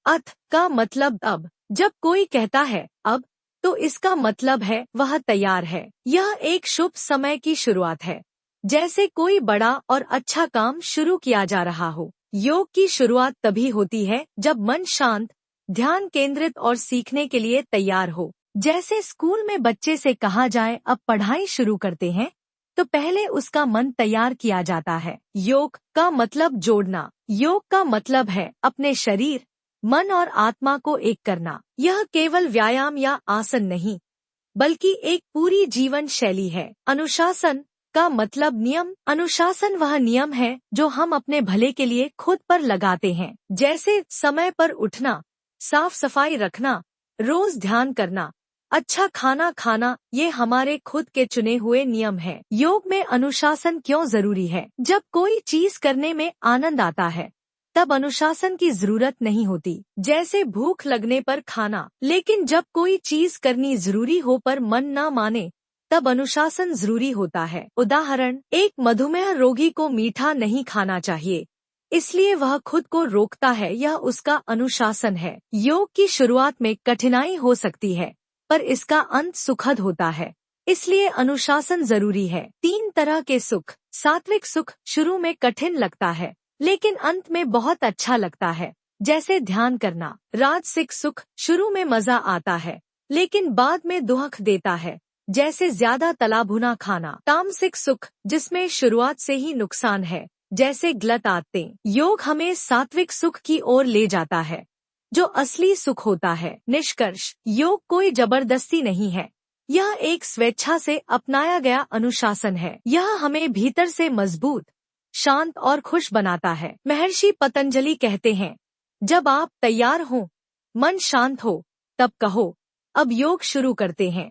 अथ का मतलब अब। जब कोई कहता है अब, तो इसका मतलब है वह तैयार है। यह एक शुभ समय की शुरुआत है, जैसे कोई बड़ा और अच्छा काम शुरू किया जा रहा हो। योग की शुरुआत तभी होती है जब मन शांत, ध्यान केंद्रित और सीखने के लिए तैयार हो। जैसे स्कूल में बच्चे से कहा जाए अब पढ़ाई शुरू करते हैं, तो पहले उसका मन तैयार किया जाता है। योग का मतलब जोड़ना। योग का मतलब है अपने शरीर, मन और आत्मा को एक करना। यह केवल व्यायाम या आसन नहीं, बल्कि एक पूरी जीवन शैली है। अनुशासन का मतलब नियम। अनुशासन वह नियम है जो हम अपने भले के लिए खुद पर लगाते हैं, जैसे समय पर उठना, साफ सफाई रखना, रोज ध्यान करना, अच्छा खाना खाना। ये हमारे खुद के चुने हुए नियम हैं। योग में अनुशासन क्यों जरूरी है? जब कोई चीज करने में आनंद आता है, तब अनुशासन की जरूरत नहीं होती, जैसे भूख लगने पर खाना। लेकिन जब कोई चीज करनी जरूरी हो पर मन न माने, तब अनुशासन जरूरी होता है। उदाहरण, एक मधुमेह रोगी को मीठा नहीं खाना चाहिए, इसलिए वह खुद को रोकता है, यह उसका अनुशासन है। योग की शुरुआत में कठिनाई हो सकती है, पर इसका अंत सुखद होता है, इसलिए अनुशासन जरूरी है। 3 तरह के सुख। सात्विक सुख शुरू में कठिन लगता है, लेकिन अंत में बहुत अच्छा लगता है, जैसे ध्यान करना। राजसिक सुख शुरू में मजा आता है, लेकिन बाद में दुख देता है, जैसे ज्यादा तला भुना खाना। तामसिक सुख जिसमें शुरुआत से ही नुकसान है, जैसे गलत आदतें। योग हमें सात्विक सुख की ओर ले जाता है, जो असली सुख होता है। निष्कर्ष, योग कोई जबरदस्ती नहीं है, यह एक स्वेच्छा से अपनाया गया अनुशासन है। यह हमें भीतर से मजबूत, शांत और खुश बनाता है। महर्षि पतंजलि कहते हैं, जब आप तैयार हो, मन शांत हो, तब कहो अब योग शुरू करते हैं।